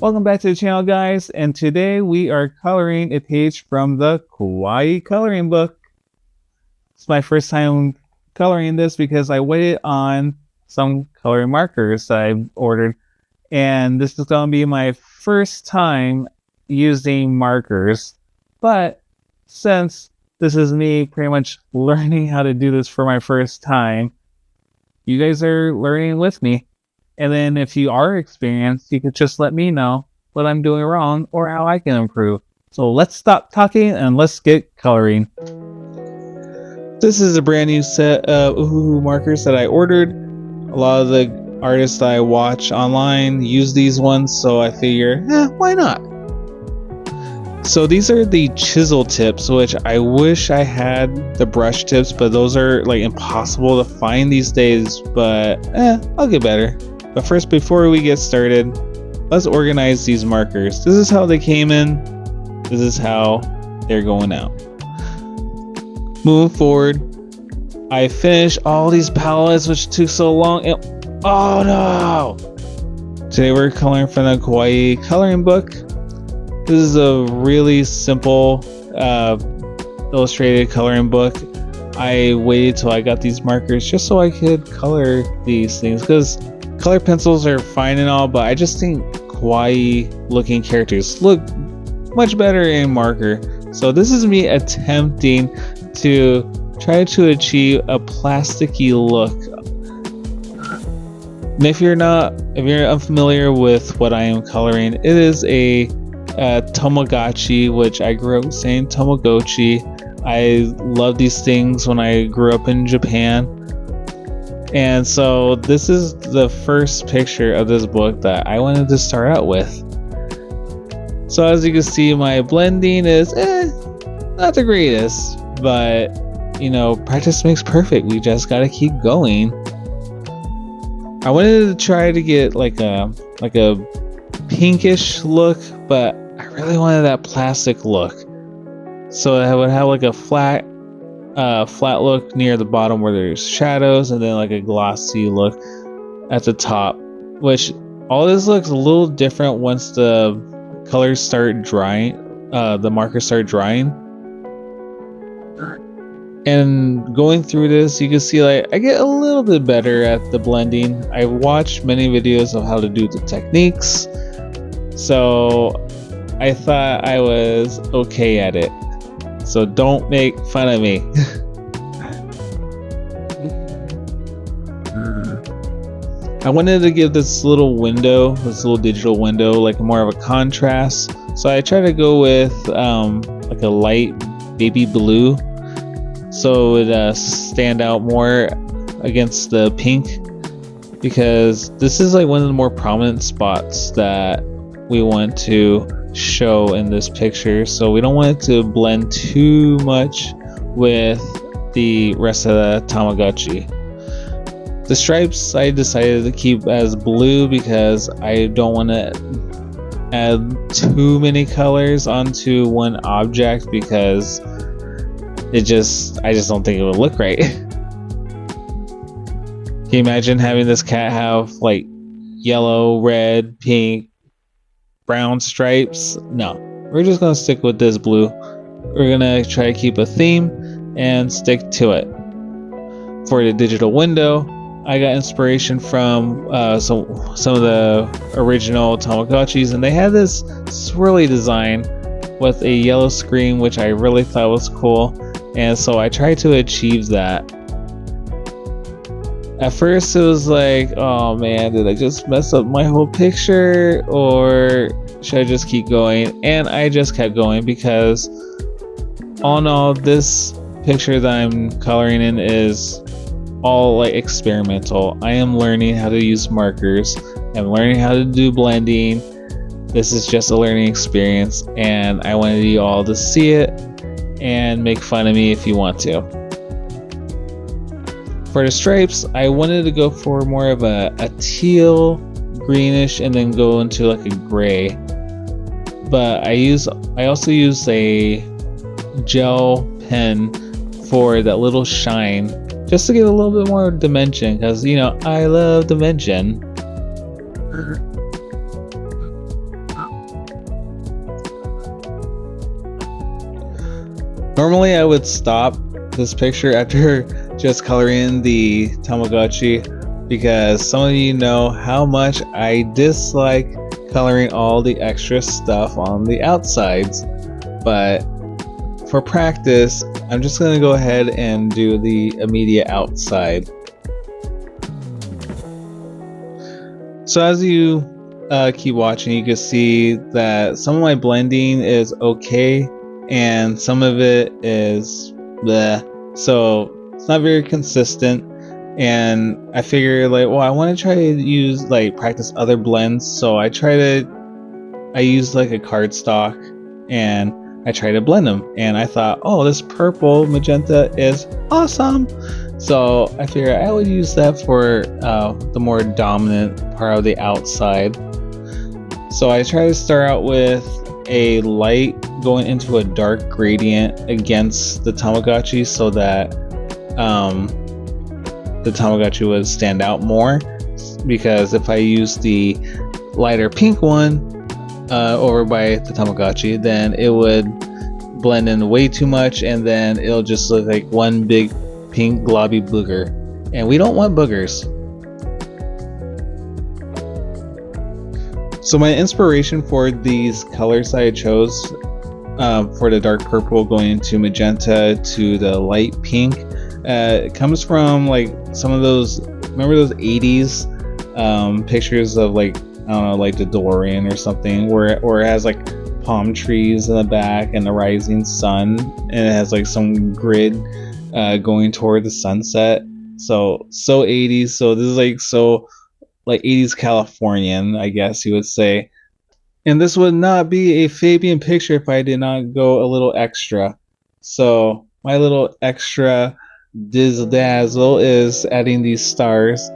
Welcome back to the channel, guys, and today we are coloring a page from the Kawaii coloring book. It's my first time coloring this because I waited on some coloring markers that I ordered, and this is going to be my first time using markers. But since this is me pretty much learning how to do this for my first time, you guys are learning with me. And then if you are experienced, you could just let me know what I'm doing wrong or how I can improve. So let's stop talking and let's get coloring. This is a brand new set of Ohuhu markers that I ordered. A lot of the artists that I watch online use these ones, so I figure, why not? So these are the chisel tips, which I wish I had the brush tips, but those are like impossible to find these days, but I'll get better. But first, before we get started, let's organize these markers. This is how they came in. This is how they're going out. Moving forward, I finished all these palettes, which took so long. Oh no! Today we're coloring from the Kawaii coloring book. This is a really simple illustrated coloring book. I waited till I got these markers just so I could color these things, because color pencils are fine and all, but I just think Kawaii looking characters look much better in marker. So this is me attempting to try to achieve a plasticky look. And if you're unfamiliar with what I am coloring, it is a Tamagotchi, which I grew up saying Tamagotchi. I love these things when I grew up in Japan. And so this is the first picture of this book that I wanted to start out with. So as you can see, my blending is not the greatest, but you know, practice makes perfect. We just gotta keep going. I wanted to try to get like a pinkish look, but I really wanted that plastic look. So I would have like a flat look near the bottom where there's shadows, and then like a glossy look at the top, which all this looks a little different once the colors start drying, the markers start drying. And going through this, you can see like I get a little bit better at the blending. I watched many videos of how to do the techniques, so I thought I was okay at it. So don't make fun of me. I wanted to give this little window, this little digital window, like more of a contrast. So I try to go with like a light baby blue, so it would stand out more against the pink, because this is like one of the more prominent spots that we want to show in this picture, so we don't want it to blend too much with the rest of the Tamagotchi. The stripes I decided to keep as blue because I don't want to add too many colors onto one object, because I just don't think it would look right. Can you imagine having this cat have like yellow, red, pink, brown stripes? No, we're just gonna stick with this blue. We're gonna try to keep a theme and stick to it. For the digital window, I got inspiration from some of the original Tamagotchis, and they had this swirly design with a yellow screen, which I really thought was cool, and so I tried to achieve that. At first it was like, oh man, did I just mess up my whole picture, or should I just keep going? And I just kept going, because all in all, this picture that I'm coloring in is all like experimental. I am learning how to use markers. I'm learning how to do blending. This is just a learning experience, and I wanted you all to see it and make fun of me if you want to. For the stripes, I wanted to go for more of a teal, greenish, and then go into like a gray. But I also use a gel pen for that little shine, just to give a little bit more dimension, because you know I love dimension. Normally I would stop this picture after just coloring the Tamagotchi, because some of you know how much I dislike coloring all the extra stuff on the outsides. But for practice, I'm just going to go ahead and do the immediate outside. So as you keep watching, you can see that some of my blending is okay and some of it is bleh. So it's not very consistent, and I figure like, well, I want to try to use practice other blends. So I use like a cardstock and I try to blend them, and I thought, oh, this purple magenta is awesome. So I figured I would use that for the more dominant part of the outside. So I try to start out with a light going into a dark gradient against the Tamagotchi so that the Tamagotchi would stand out more. Because if I use the lighter pink one over by the Tamagotchi, then it would blend in way too much, and then it'll just look like one big pink globby booger, and we don't want boogers. So my inspiration for these colors I chose for the dark purple going into magenta to the light pink comes from like some of those, remember those 80s pictures of like, I don't know, like the DeLorean or something, where it has like palm trees in the back and the rising sun, and it has like some grid going toward the sunset. So 80s. So this is like 80s Californian, I guess you would say. And this would not be a Fabian picture if I did not go a little extra. So my little extra dizzle dazzle is adding these stars,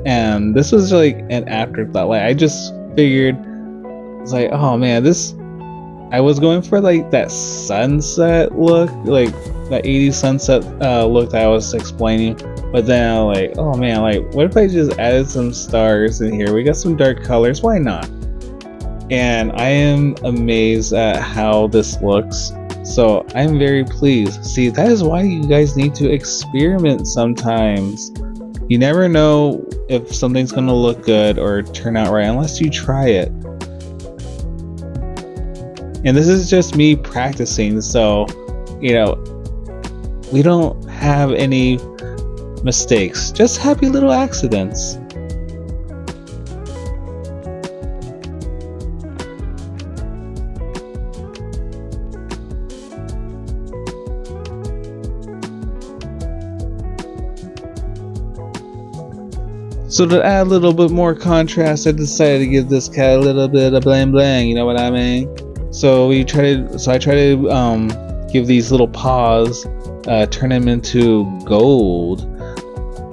and this was like an afterthought. Like I just figured, it's like, oh man, I was going for like that sunset look, like that 80s sunset look that I was explaining, but then I'm like, oh man, like what if I just added some stars in here? We got some dark colors, why not? And I am amazed at how this looks. So I'm very pleased. See, that is why you guys need to experiment sometimes. You never know if something's gonna look good or turn out right unless you try it. And this is just me practicing, so we don't have any mistakes, just happy little accidents. So to add a little bit more contrast, I decided to give this cat a little bit of bling bling, you know what I mean? So I try to give these little paws, turn them into gold,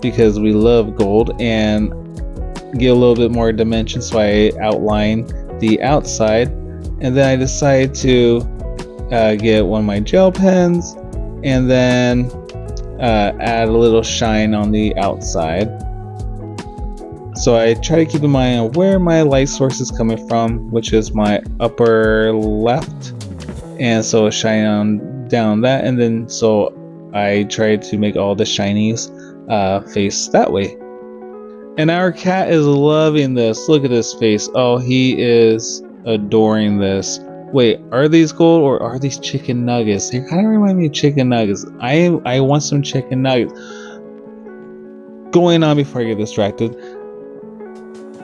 because we love gold, and get a little bit more dimension. So I outline the outside, and then I decide to get one of my gel pens, and then add a little shine on the outside. So I try to keep in mind where my light source is coming from, which is my upper left, and so shine on down that, and then so I try to make all the shinies face that way. And our cat is loving this. Look at his face. Oh, he is adoring this. Wait, are these gold or are these chicken nuggets? They kind of remind me of chicken nuggets. I want some chicken nuggets. Going on before I get distracted.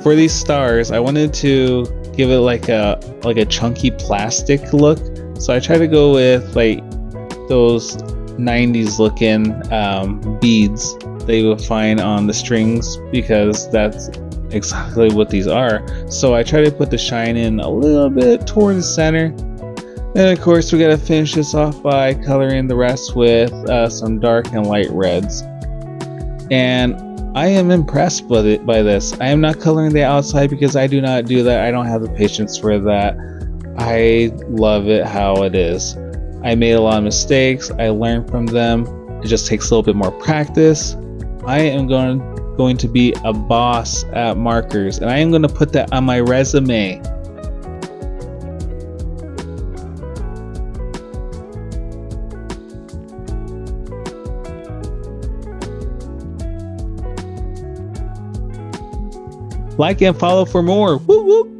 For these stars, I wanted to give it like a chunky plastic look, so I tried to go with like those 90s looking beads that you will find on the strings, because that's exactly what these are. So I try to put the shine in a little bit toward the center. And of course we gotta finish this off by coloring the rest with some dark and light reds. And I am impressed by this. I am not coloring the outside because I do not do that. I don't have the patience for that. I love it how it is. I made a lot of mistakes. I learned from them. It just takes a little bit more practice. I am going to be a boss at markers, and I am going to put that on my resume. Like and follow for more. Woo woo!